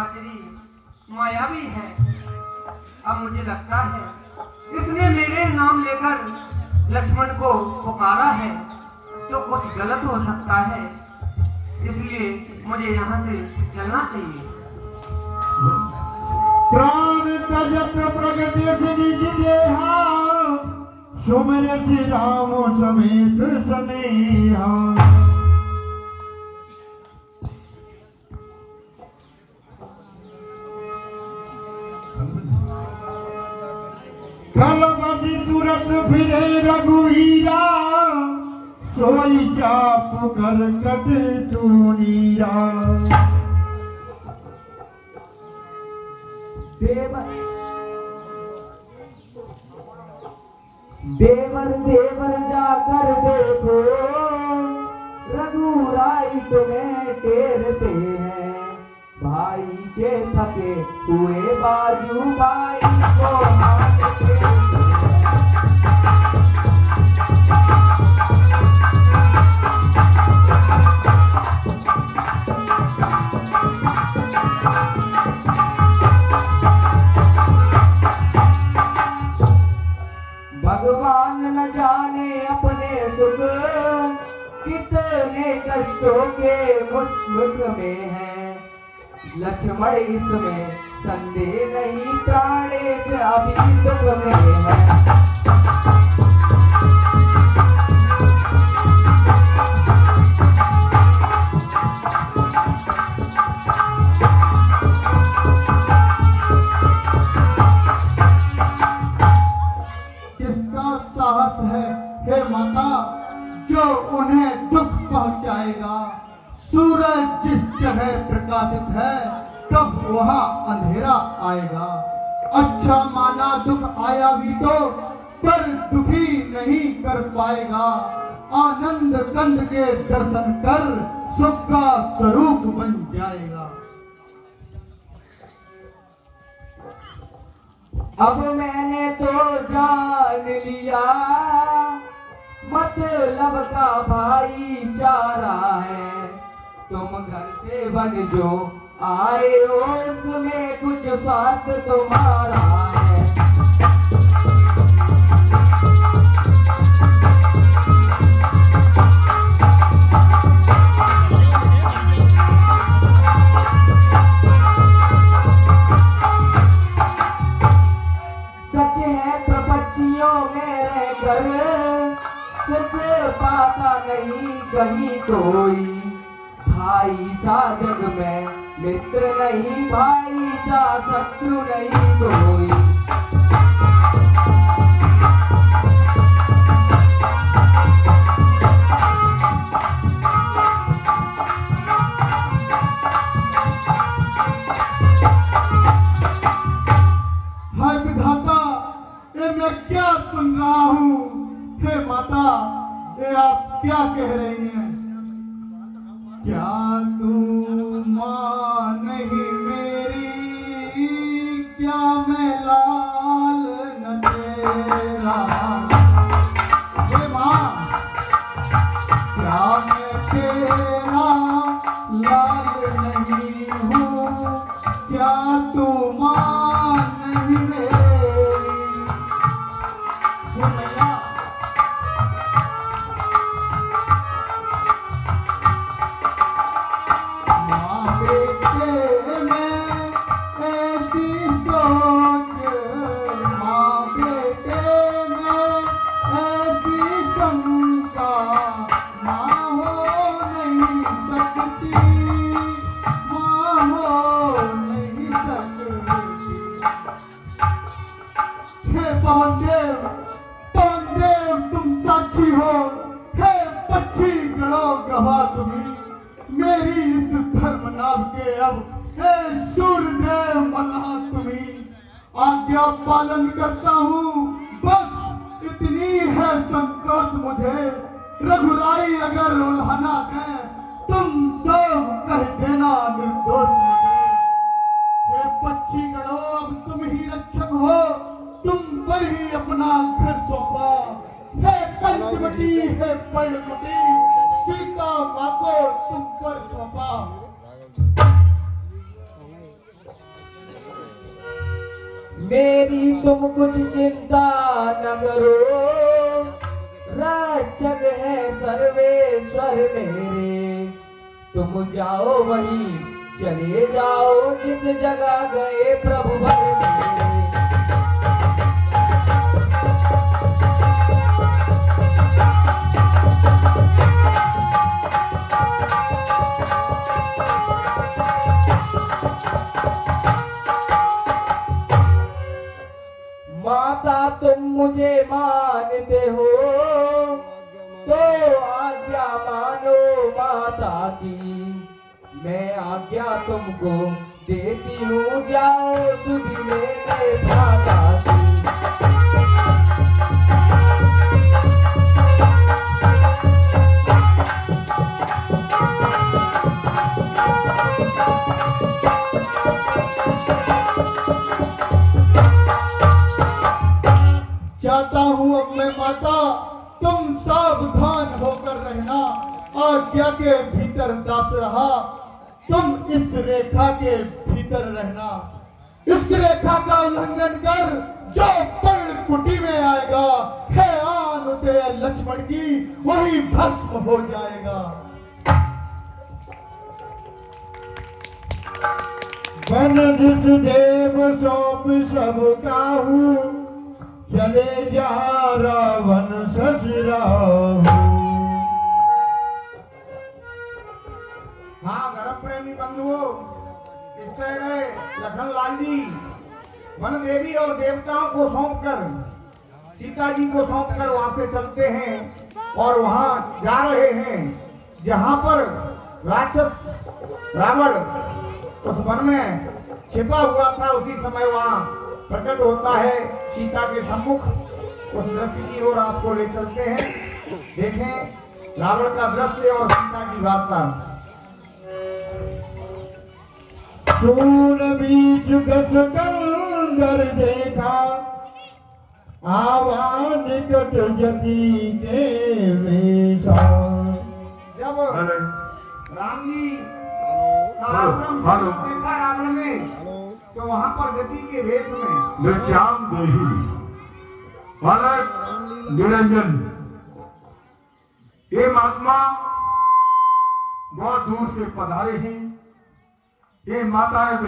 हाजिरी मायावी है। अब मुझे लगता है इसने मेरे नाम लेकर लक्ष्मण को पुकारा है तो कुछ गलत हो सकता है, इसलिए मुझे यहाँ से चलना चाहिए। प्राण तजत प्रगति से निज देहा, सुमिरत राम समेत सनेहा। कलबदी तुरत फिरे रघुवीरा, सोई चाप कर कट तूनीरा। देवर देवर जाकर देखो, रघुराई तुम्हें टेरते हैं। भाई के थके हुए बाजू भाई को मारते हैं। भगवान न जाने अपने सुख, कितने कष्टों के मुख में है। लक्ष्मण इसमें संदेह नहीं, प्राणेश अभी दुख में है। किसका साहस है हे माता, जो उन्हें दुख पहुंचाएगा। सूरज जिस जगह प्रकाशित है, तब वहां अंधेरा आएगा। अच्छा माना दुख आया भी तो, पर दुखी नहीं कर पाएगा। आनंद कंद के दर्शन कर सुख का स्वरूप बन जाएगा। अब मैंने तो जान लिया, मतलब का भाईचारा है। तुम घर से बन जो आए हो, उसमें कुछ स्वार्थ तुम्हारा है। सच है प्रपंचियों में रहकर सुख पाता नहीं कहीं कोई। भाई सा जग में मित्र नहीं, भाई सा शत्रु नहीं कोई। हाय विधाता, ये मैं क्या सुन रहा हूँ। हे माता, ये आप क्या कह रही हैं। क्या तू माँ नहीं मेरी, क्या मैं लाल न तेरा। हे माँ, क्या मैं तेरा लाल नहीं हूँ, क्या तू माँ नहीं मेरी। हे मैया, माँ बेटे में ऐसी सोच, माँ बेटे में ऐसी शंका, माँ हो नहीं सकती, माँ हो नहीं सकती। हे पवनदेव, पवनदेव तुम साक्षी हो। हे पक्षी गणो गवाह तुम्ही, मेरी इस धर्म नाव के अब हे सूर्यदेव मल्लाह तुम्ही। आज्ञा पालन करता हूँ, बस इतनी है संतोष मुझे। रघुराई अगर उल्हाना दे, तुम सब कह देना निर्दोष मुझे। हे पक्षी गणो, अब तुम ही रक्षक हो, तुम पर ही अपना घर सौंपा। हे पंचवटी, हे पर्णकुटी, सीता माँ को तुम पर सौंपा। मेरी तुम कुछ चिंता न करो, रक्षक है सर्वेश्वर मेरे। तुम जाओ वहीं चले जाओ जिस जगह गए प्रभु भर मेरे। माता तुम मुझे मानते हो तो आज्ञा मानो माता की। मैं आज्ञा तुमको देती हूँ, जाओ सुध लेने माता की। चाहता हूँ अब मैं माता तुम सावधान होकर रहना। आज्ञा के भीतर दास रहा, तुम इस रेखा के भीतर रहना। इस रेखा का उल्लंघन कर जो पर्ण कुटी में आएगा, है आन उसे लक्ष्मण की वही भस्म हो जाएगा। वन जिस देव सौंप सब काहू, चले जा रावण ससुराहू। हाँ धर्म प्रेमी बंधुओं, इस तरह लखन लाल जी वन देवी और देवताओं को सौंपकर, सीता जी को सौंपकर वहां से चलते हैं और वहां जा रहे हैं जहां पर राक्षस रावण उस वन में छिपा हुआ था। उसी समय वहां प्रकट होता है सीता के सम्मुख। उस दृश्य की ओर आपको ले चलते हैं, देखें रावण का दृश्य और सीता की वार्ता। सून बीच गस कंदर देखा, आवा निकट जति के वेशा। जब राम जी का आश्रम देखा रावण ने, तो वहां पर गति के वेश में बालक निरंजन, ये महात्मा बहुत दूर से पधारे हैं। ये माता है